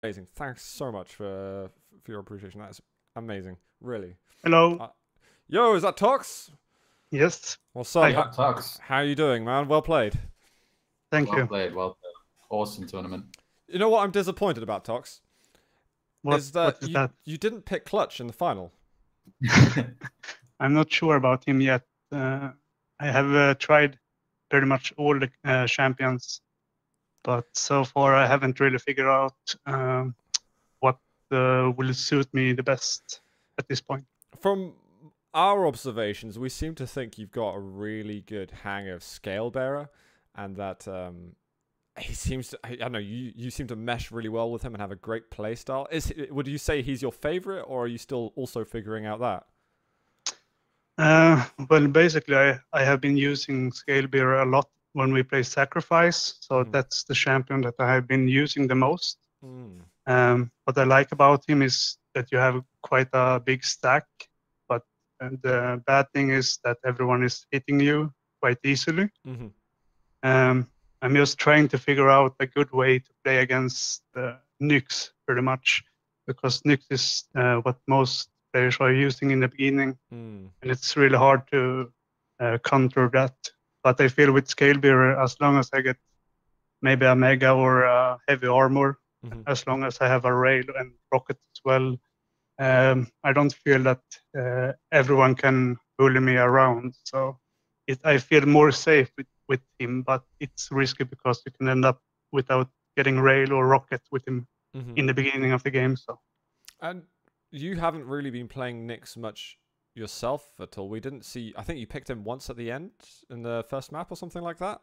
Amazing. Thanks so much for your appreciation. That's amazing. Really. Hello. Uh, Yo, is that Tox? Yes. What's up? Hi. Yeah, Tux. How you doing, man? Well played. Thank Well you. played, well played. Awesome tournament. You know what I'm disappointed about, Tox? Is What that is you that? you didn't pick Clutch in the final. I'm not sure about him yet. I have tried pretty much all the champions, but so far I haven't really figured out what will suit me the best at this point. From our observations, we seem to think you've got a really good hang of Scale Bearer, and that he seems to. I don't know. You seem to mesh really well with him and have a great play style. Would you say he's your favorite, or are you still also figuring out that? Well, basically, I have been using Scalebearer a lot when we play Sacrifice, so Mm. that's the champion that I have been using the most. Mm. What I like about him is that you have quite a big stack, but the bad thing is that everyone is hitting you quite easily. Mm-hmm. I'm just trying to figure out a good way to play against Nyx pretty much, because Nyx is what most players are using in the beginning, Mm. and it's really hard to counter that. But I feel with Scalebearer, as long as I get maybe a Mega or a heavy armor, Mm-hmm. as long as I have a rail and rocket as well, I don't feel that everyone can bully me around. So I feel more safe with him, but it's risky because you can end up without getting rail or rocket with him Mm-hmm. in the beginning of the game. So And you haven't really been playing Nyx much yourself at all. We didn't see. I think you picked him once at the end in the first map or something like that.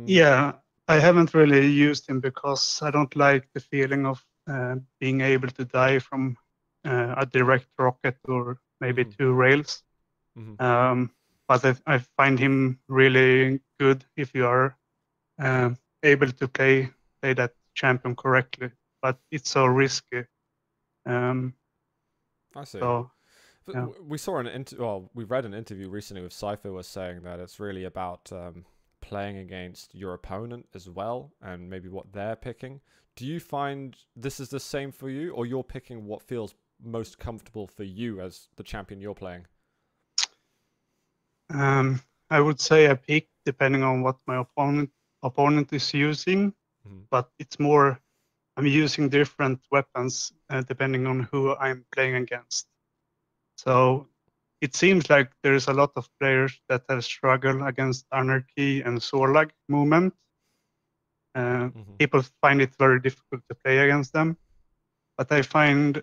yeah, I haven't really used him because I don't like the feeling of being able to die from a direct rocket or maybe Mm-hmm. two rails. Mm-hmm. But I find him really good if you are able to play that champion correctly. But it's so risky. Um, I see. so But yeah. we saw well, we read an interview recently with Cypher was saying that it's really about playing against your opponent as well, and maybe what they're picking. Do you find this is the same for you, or you're picking what feels most comfortable for you as the champion you're playing? Um, I would say I pick depending on what my opponent is using, Mm-hmm. but it's more I'm using different weapons depending on who I'm playing against. So it seems like there's a lot of players that have struggled against Anarchy and Zorlag movement. Mm-hmm. People find it very difficult to play against them, but I find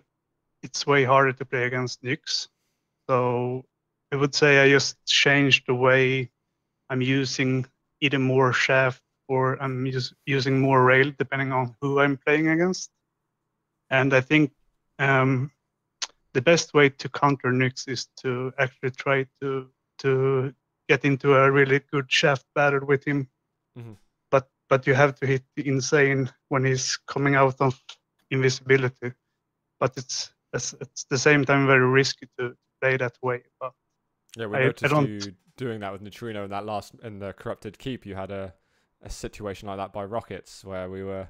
it's way harder to play against Nyx. So I would say I just changed the way I'm using either more shaft or I'm using more rail depending on who I'm playing against. And I think um, the best way to counter Nyx is to actually try to get into a really good shaft battle with him. Mm-hmm. But you have to hit insane when he's coming out of invisibility. But it's the same time very risky to play that way. But Yeah, we I noticed don't. you doing that with Neutrino in that last in the corrupted keep. You had a situation like that by rockets where we were.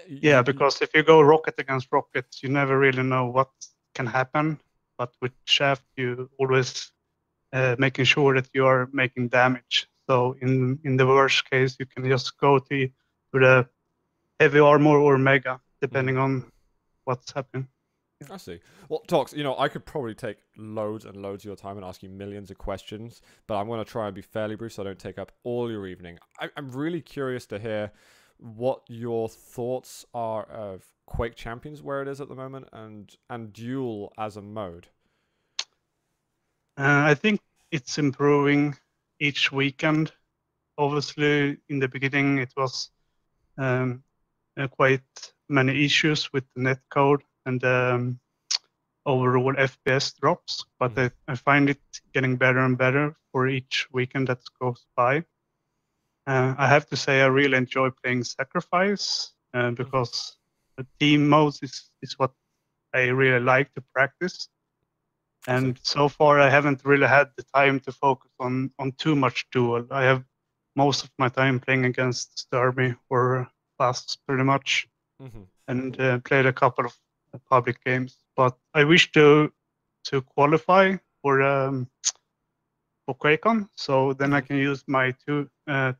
Yeah, because if you go rocket against rocket, you never really know what can happen. But with shaft, you always making sure that you are making damage. So in the worst case, you can just go to the heavy armor or mega, Mhm. depending on what's happening. Yeah. I see. Well, Tox, I could probably take loads and loads of your time and ask you millions of questions, but I'm going to try and be fairly brief so I don't take up all your evening. I'm really curious to hear what your thoughts are of Quake Champions, where it is at the moment, and Duel as a mode. I think it's improving each weekend. Obviously, in the beginning, it was um, quite many issues with the netcode and overall FPS drops, but Mm-hmm. I find it getting better and better for each weekend that goes by. I have to say I really enjoy playing Sacrifice Mm-hmm. because the team modes is what I really like to practice. I see. And so far, I haven't really had the time to focus on too much duel. I have most of my time playing against Sturmy or Fast pretty much. Mm-hmm. and played a couple of public games. But I wish to qualify for QuakeCon, so then I can use my 2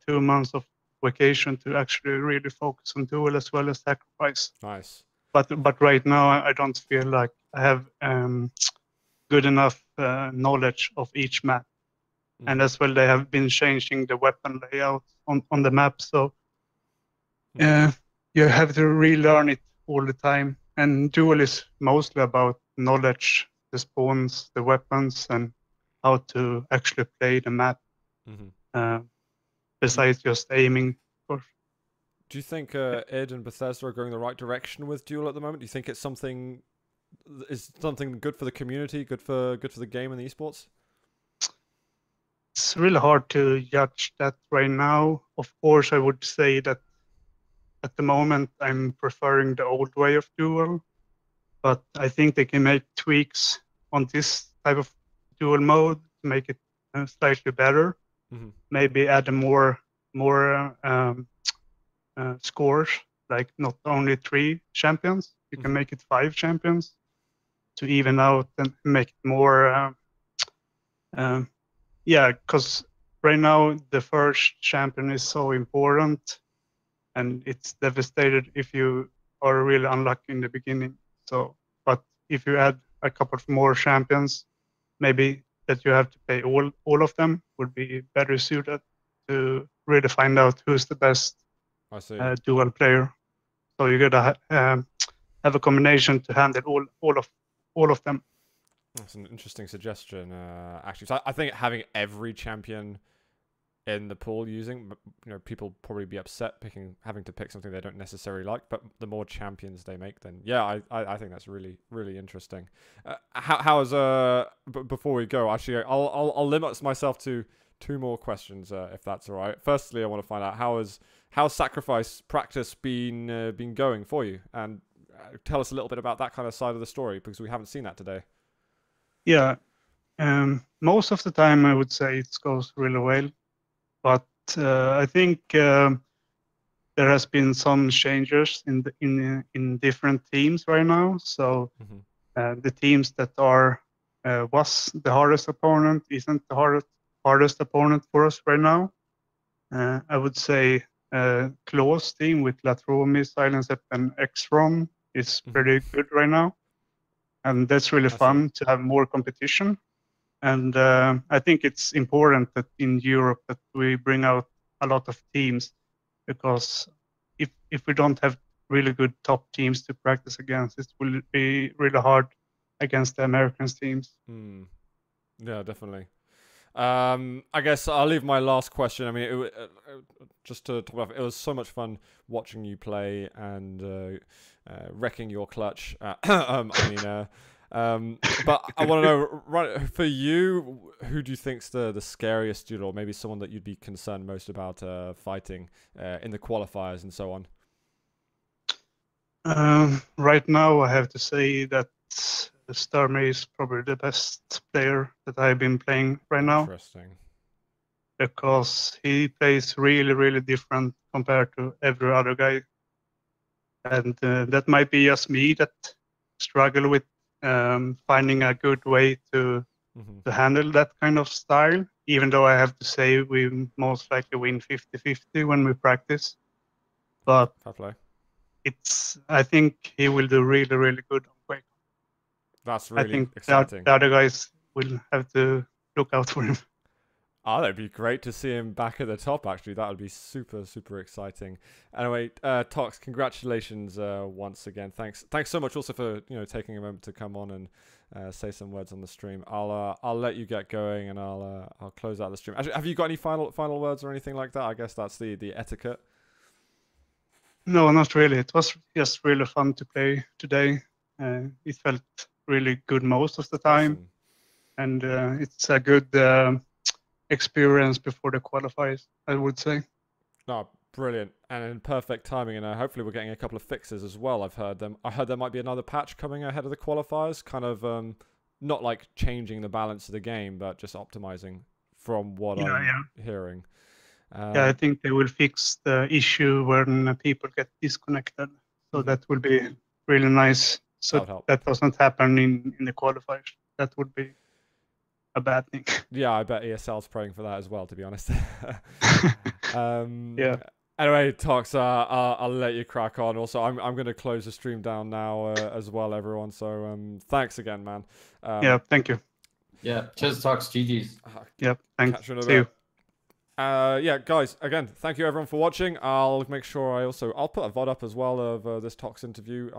months of vacation to actually really focus on Duel as well as Sacrifice. Nice. But right now I don't feel like I have good enough knowledge of each map, and as well they have been changing the weapon layout on the map, so you have to relearn it all the time. And Duel is mostly about knowledge, the spawns, the weapons, and how to actually play the map. Besides just aiming, of course. Do you think id and Bethesda are going the right direction with Duel at the moment? Do you think it's something good for the community, good for the game and the esports? It's really hard to judge that right now. Of course, I would say that at the moment I'm preferring the old way of Duel, but I think they can make tweaks on this type of Duel mode to make it slightly better. Maybe add more scores, like not only 3 champions. You can make it 5 champions to even out and make it more. Yeah, because right now the first champion is so important, and it's devastated if you are really unlucky in the beginning. So, but if you add a couple of more champions, maybe that you have to pay all of them would be better suited to really find out who's the best Duel player. So you gotta have a combination to handle all of them. That's an interesting suggestion, actually. So I think having every champion in the pool using, people probably be upset having to pick something they don't necessarily like. But the more champions they make, then yeah, I think that's really, really interesting. Before we go, actually, I'll limit myself to 2 more questions, if that's all right. Firstly, I want to find out how's Sacrifice practice been going for you, and tell us a little bit about that kind of side of the story, because we haven't seen that today. Yeah, most of the time I would say it goes really well, but I think there has been some changes in different teams right now. So the teams that was the hardest opponent isn't the hardest opponent for us right now. I would say Claw's team with Latromi, Silencep, and X-Ron is pretty good right now. And that's really fun to have more competition. And I think it's important that in Europe that we bring out a lot of teams, because if we don't have really good top teams to practice against, it will be really hard against the American teams. Yeah, definitely. I guess I'll leave my last question. I mean, just to top off, it was so much fun watching you play and wrecking your clutch. But I want to know, right, for you, who do you think's the scariest duel, or maybe someone that you'd be concerned most about fighting in the qualifiers and so on? Right now, I have to say that Starmie is probably the best player that I've been playing right now. Interesting. Because he plays really, really different compared to every other guy. And that might be just me that struggle with finding a good way to handle that kind of style, even though I have to say we most likely win 50-50 when we practice. But I think he will do really, really good on Quake. That's really exciting. I think the other guys will have to look out for him. Oh, that'd be great to see him back at the top, actually. That would be super, super exciting. Anyway, Tox, congratulations once again. Thanks so much also for taking a moment to come on and say some words on the stream. I'll let you get going, and I'll close out the stream. Actually, have you got any final words or anything like that? I guess that's the etiquette. No, not really. It was just really fun to play today. It felt really good most of the time. Awesome. And it's a good experience before the qualifiers, I would say. No, brilliant, and in perfect timing. And hopefully we're getting a couple of fixes as well. I heard there might be another patch coming ahead of the qualifiers, kind of not like changing the balance of the game, but just optimizing from what I'm hearing. Yeah, I think they will fix the issue when people get disconnected. So that will be really nice. So That would help. that doesn't happen in the qualifiers. That would be a bad thing. Yeah, I bet ESL's praying for that as well, to be honest. Yeah. Anyway, Tox, I'll let you crack on. Also, I'm going to close the stream down now as well, everyone. So thanks again, man. Yeah, thank you. Yeah, cheers, Tox, GG's. Yep, thanks. Catch you in a See bit. you. Yeah, guys, again, thank you everyone for watching. I'll make sure I'll put a VOD up as well of this Tox interview.